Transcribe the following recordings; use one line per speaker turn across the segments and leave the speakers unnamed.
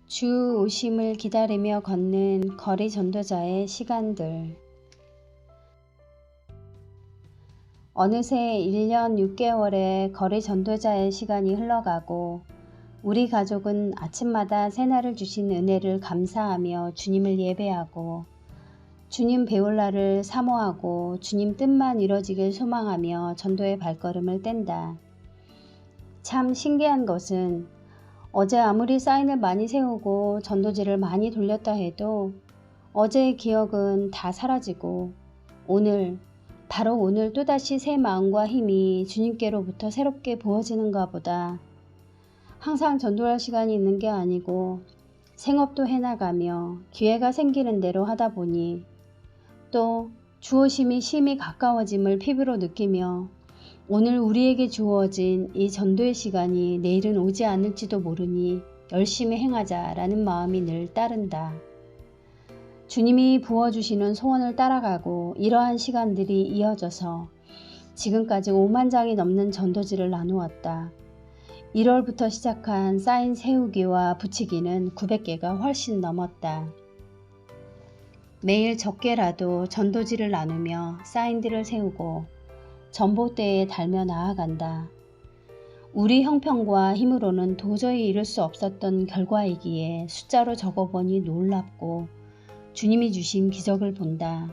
주 오심을 기다리며 걷는 거리 전도자의 시간들. 어느새 1년 6개월의 거리 전도자의 시간이 흘러가고 우리 가족은 아침마다 새날을 주신 은혜를 감사하며 주님을 예배하고 주님 배울 날을 사모하고 주님 뜻만 이뤄지길 소망하며 전도의 발걸음을 뗀다. 참 신기한 것은 어제 아무리 사인을 많이 세우고 전도지를 많이 돌렸다 해도 어제의 기억은 다 사라지고 오늘, 바로 오늘 또다시 새 마음과 힘이 주님께로부터 새롭게 부어지는가 보다. 항상 전도할 시간이 있는 게 아니고 생업도 해나가며 기회가 생기는 대로 하다 보니 또 주오심이 심히 가까워짐을 피부로 느끼며 오늘 우리에게 주어진 이 전도의 시간이 내일은 오지 않을지도 모르니 열심히 행하자라는 마음이 늘 따른다. 주님이 부어주시는 소원을 따라가고 이러한 시간들이 이어져서 지금까지 5만 장이 넘는 전도지를 나누었다. 1월부터 시작한 사인 세우기와 붙이기는 900개가 훨씬 넘었다. 매일 적게라도 전도지를 나누며 사인들을 세우고 전봇대에 달며 나아간다. 우리 형편과 힘으로는 도저히 이룰 수 없었던 결과이기에 숫자로 적어보니 놀랍고 주님이 주신 기적을 본다.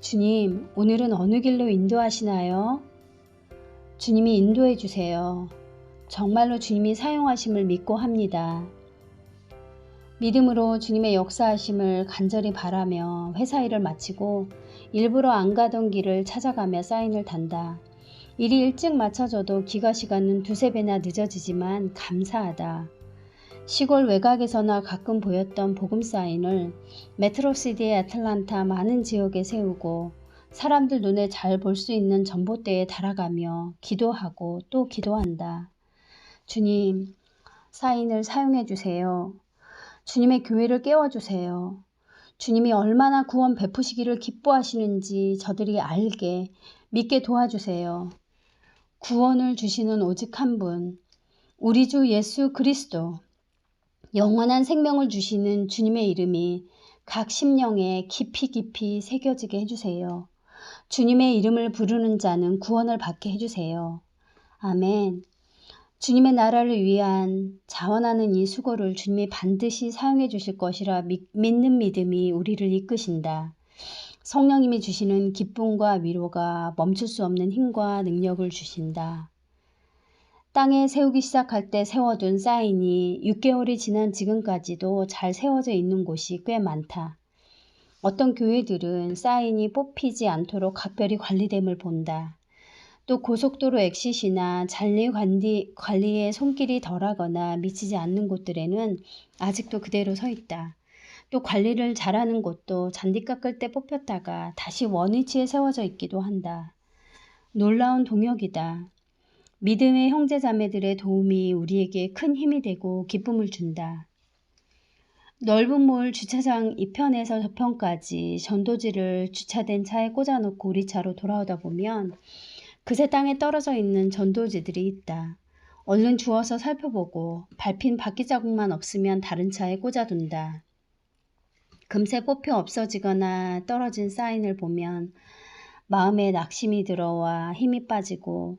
주님, 오늘은 어느 길로 인도하시나요? 주님이 인도해 주세요. 정말로 주님이 사용하심을 믿고 합니다. 믿음으로 주님의 역사하심을 간절히 바라며 회사 일을 마치고 일부러 안 가던 길을 찾아가며 사인을 단다. 일이 일찍 마쳐져도 귀가 시간은 두세 배나 늦어지지만 감사하다. 시골 외곽에서나 가끔 보였던 복음 사인을 메트로시티의 애틀란타 많은 지역에 세우고 사람들 눈에 잘 볼 수 있는 전봇대에 달아가며 기도하고 또 기도한다. 주님, 사인을 사용해 주세요. 주님의 교회를 깨워주세요. 주님이 얼마나 구원 베푸시기를 기뻐하시는지 저들이 알게, 믿게 도와주세요. 구원을 주시는 오직 한 분, 우리 주 예수 그리스도, 영원한 생명을 주시는 주님의 이름이 각 심령에 깊이 새겨지게 해주세요. 주님의 이름을 부르는 자는 구원을 받게 해주세요. 아멘. 주님의 나라를 위한 자원하는 이 수고를 주님이 반드시 사용해 주실 것이라 믿는 믿음이 우리를 이끄신다. 성령님이 주시는 기쁨과 위로가 멈출 수 없는 힘과 능력을 주신다. 땅에 세우기 시작할 때 세워둔 사인이 6개월이 지난 지금까지도 잘 세워져 있는 곳이 꽤 많다. 어떤 교회들은 사인이 뽑히지 않도록 각별히 관리됨을 본다. 또 고속도로 엑시시나 잔리 관리에 손길이 덜하거나 미치지 않는 곳들에는 아직도 그대로 서 있다. 또 관리를 잘하는 곳도 잔디 깎을 때 뽑혔다가 다시 원위치에 세워져 있기도 한다. 놀라운 동역이다. 믿음의 형제자매들의 도움이 우리에게 큰 힘이 되고 기쁨을 준다. 넓은 몰 주차장 이편에서 저편까지 전도지를 주차된 차에 꽂아놓고 우리 차로 돌아오다 보면 그새 땅에 떨어져 있는 전도지들이 있다. 얼른 주워서 살펴보고 밟힌 바퀴 자국만 없으면 다른 차에 꽂아둔다. 금세 뽑혀 없어지거나 떨어진 사인을 보면 마음에 낙심이 들어와 힘이 빠지고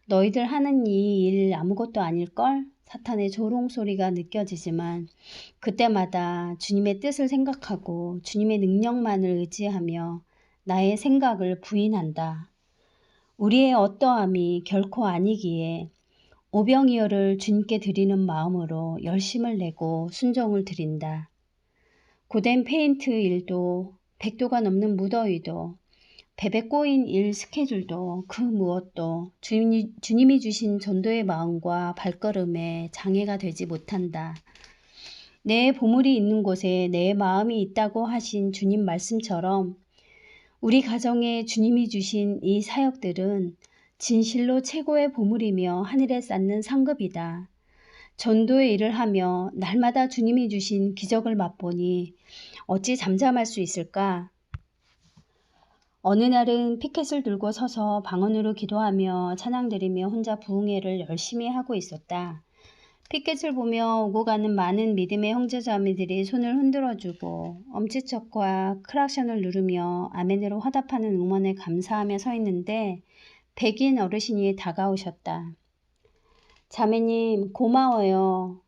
너희들 하는 이 일 아무것도 아닐걸? 사탄의 조롱 소리가 느껴지지만 그때마다 주님의 뜻을 생각하고 주님의 능력만을 의지하며 나의 생각을 부인한다. 우리의 어떠함이 결코 아니기에 오병이어를 주님께 드리는 마음으로 열심을 내고 순종을 드린다. 고된 페인트 일도 100도가 넘는 무더위도 베베 꼬인 일 스케줄도 그 무엇도 주님이 주신 전도의 마음과 발걸음에 장애가 되지 못한다. 내 보물이 있는 곳에 내 마음이 있다고 하신 주님 말씀처럼 우리 가정에 주님이 주신 이 사역들은 진실로 최고의 보물이며 하늘에 쌓는 상급이다. 전도의 일을 하며 날마다 주님이 주신 기적을 맛보니 어찌 잠잠할 수 있을까? 어느 날은 피켓을 들고 서서 방언으로 기도하며 찬양 드리며 혼자 부흥회를 열심히 하고 있었다. 피켓을 보며 오고 가는 많은 믿음의 형제자매들이 손을 흔들어주고 엄지척과 크락션을 누르며 아멘으로 화답하는 응원에 감사하며 서 있는데 백인 어르신이 다가오셨다. 자매님 고마워요.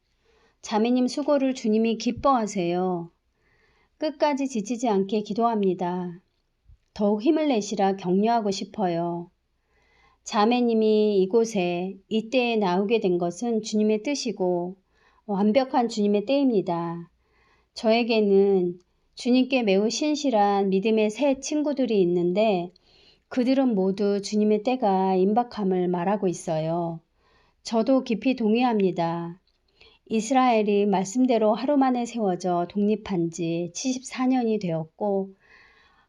자매님 수고를 주님이 기뻐하세요. 끝까지 지치지 않게 기도합니다. 더욱 힘을 내시라 격려하고 싶어요. 자매님이 이곳에 이때에 나오게 된 것은 주님의 뜻이고 완벽한 주님의 때입니다. 저에게는 주님께 매우 신실한 믿음의 새 친구들이 있는데 그들은 모두 주님의 때가 임박함을 말하고 있어요. 저도 깊이 동의합니다. 이스라엘이 말씀대로 하루 만에 세워져 독립한 지 74년이 되었고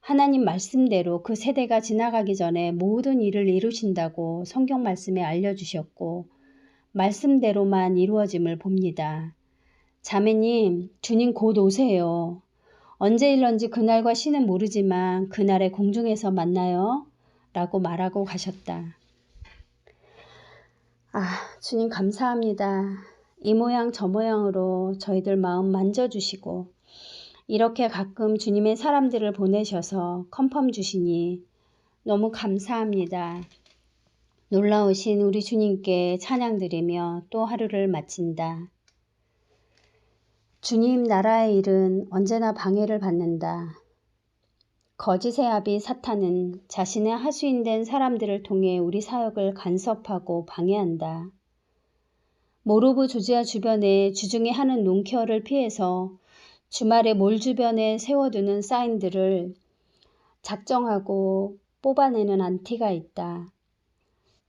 하나님 말씀대로 그 세대가 지나가기 전에 모든 일을 이루신다고 성경 말씀에 알려주셨고 말씀대로만 이루어짐을 봅니다. 자매님, 주님 곧 오세요. 언제 일런지 그날과 시는 모르지만 그날에 공중에서 만나요. 라고 말하고 가셨다. 주님 감사합니다. 이 모양 저 모양으로 저희들 마음 만져주시고 이렇게 가끔 주님의 사람들을 보내셔서 컨펌 주시니 너무 감사합니다. 놀라우신 우리 주님께 찬양드리며 또 하루를 마친다. 주님 나라의 일은 언제나 방해를 받는다. 거짓의 아비 사탄은 자신의 하수인된 사람들을 통해 우리 사역을 간섭하고 방해한다. 모로브 조지아 주변에 주중에 하는 농케어를 피해서 주말에 몰 주변에 세워두는 사인들을 작정하고 뽑아내는 안티가 있다.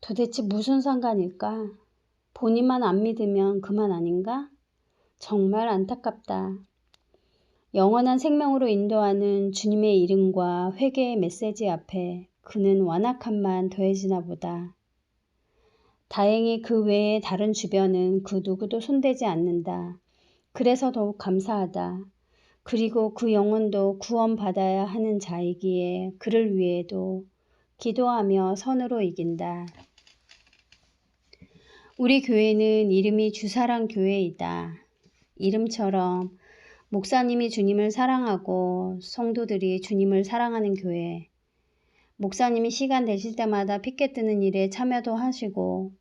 도대체 무슨 상관일까? 본인만 안 믿으면 그만 아닌가? 정말 안타깝다. 영원한 생명으로 인도하는 주님의 이름과 회개의 메시지 앞에 그는 완악함만 더해지나 보다. 다행히 그 외의 다른 주변은 그 누구도 손대지 않는다. 그래서 더욱 감사하다. 그리고 그 영혼도 구원받아야 하는 자이기에 그를 위해도 기도하며 선으로 이긴다. 우리 교회는 이름이 주사랑 교회이다. 이름처럼 목사님이 주님을 사랑하고 성도들이 주님을 사랑하는 교회. 목사님이 시간 되실 때마다 피켓 드는 일에 참여도 하시고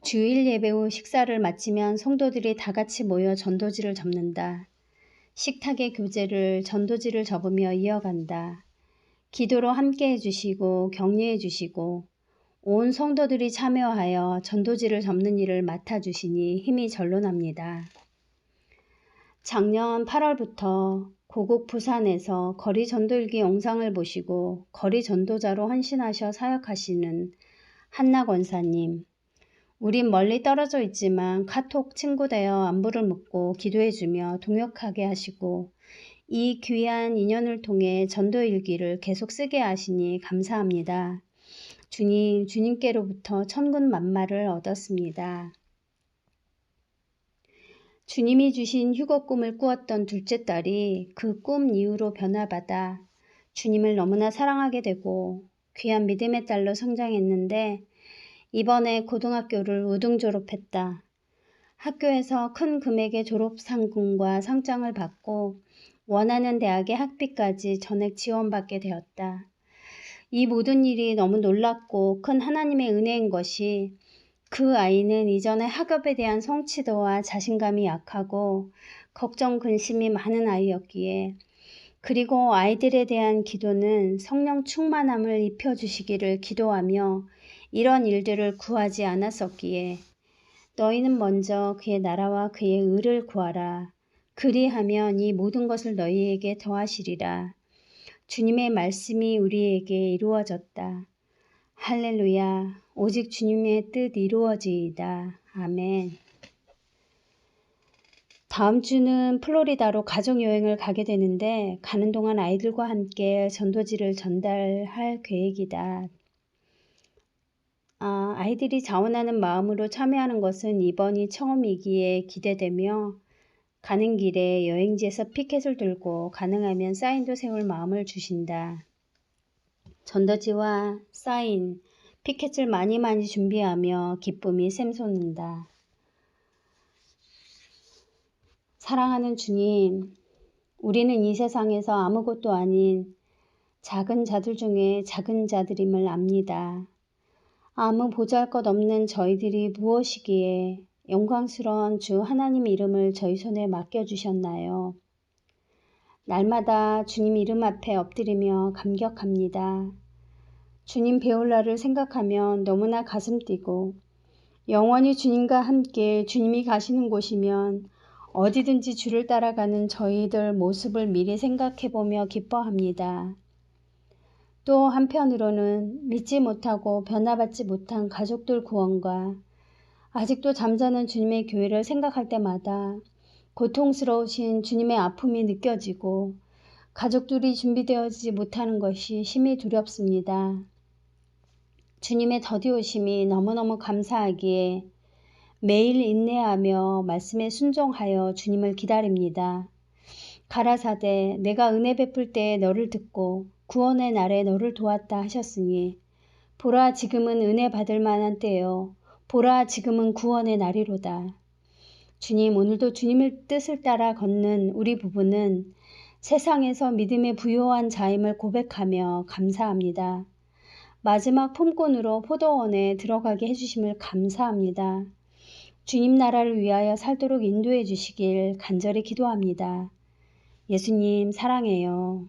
주일 예배 후 식사를 마치면 성도들이 다 같이 모여 전도지를 접는다. 식탁의 교제를 전도지를 접으며 이어간다. 기도로 함께 해주시고 격려해 주시고 온 성도들이 참여하여 전도지를 접는 일을 맡아주시니 힘이 절로 납니다. 작년 8월부터 고국 부산에서 거리 전도일기 영상을 보시고 거리 전도자로 헌신하셔 사역하시는 한나 권사님, 우린 멀리 떨어져 있지만 카톡 친구 되어 안부를 묻고 기도해주며 동역하게 하시고 이 귀한 인연을 통해 전도일기를 계속 쓰게 하시니 감사합니다. 주님께로부터 천군만마를 얻었습니다. 주님이 주신 휴거 꿈을 꾸었던 둘째 딸이 그 꿈 이후로 변화받아 주님을 너무나 사랑하게 되고 귀한 믿음의 딸로 성장했는데 이번에 고등학교를 우등 졸업했다. 학교에서 큰 금액의 졸업상금과 상장을 받고 원하는 대학의 학비까지 전액 지원받게 되었다. 이 모든 일이 너무 놀랍고 큰 하나님의 은혜인 것이 그 아이는 이전에 학업에 대한 성취도와 자신감이 약하고 걱정 근심이 많은 아이였기에 그리고 아이들에 대한 기도는 성령 충만함을 입혀주시기를 기도하며 이런 일들을 구하지 않았었기에 너희는 먼저 그의 나라와 그의 의를 구하라. 그리하면 이 모든 것을 너희에게 더하시리라. 주님의 말씀이 우리에게 이루어졌다. 할렐루야. 오직 주님의 뜻 이루어지이다. 아멘. 다음 주는 플로리다로 가족여행을 가게 되는데 가는 동안 아이들과 함께 전도지를 전달할 계획이다. 아이들이 자원하는 마음으로 참여하는 것은 이번이 처음이기에 기대되며 가는 길에 여행지에서 피켓을 들고 가능하면 사인도 세울 마음을 주신다. 전도지와 사인, 피켓을 많이 준비하며 기쁨이 샘솟는다. 사랑하는 주님, 우리는 이 세상에서 아무것도 아닌 작은 자들 중에 작은 자들임을 압니다. 아무 보잘것없는 저희들이 무엇이기에 영광스러운 주 하나님 이름을 저희 손에 맡겨주셨나요? 날마다 주님 이름 앞에 엎드리며 감격합니다. 주님 배울 날을 생각하면 너무나 가슴 뛰고 영원히 주님과 함께 주님이 가시는 곳이면 어디든지 주를 따라가는 저희들 모습을 미리 생각해보며 기뻐합니다. 또 한편으로는 믿지 못하고 변화받지 못한 가족들 구원과 아직도 잠자는 주님의 교회를 생각할 때마다 고통스러우신 주님의 아픔이 느껴지고 가족들이 준비되어지지 못하는 것이 심히 두렵습니다. 주님의 더디오심이 너무너무 감사하기에 매일 인내하며 말씀에 순종하여 주님을 기다립니다. 가라사대 내가 은혜 베풀 때에 너를 듣고 구원의 날에 너를 도왔다 하셨으니 보라 지금은 은혜 받을 만한 때요 보라 지금은 구원의 날이로다. 주님, 오늘도 주님의 뜻을 따라 걷는 우리 부부는 세상에서 믿음의 부요한 자임을 고백하며 감사합니다. 마지막 품꾼으로 포도원에 들어가게 해주심을 감사합니다. 주님 나라를 위하여 살도록 인도해 주시길 간절히 기도합니다. 예수님 사랑해요.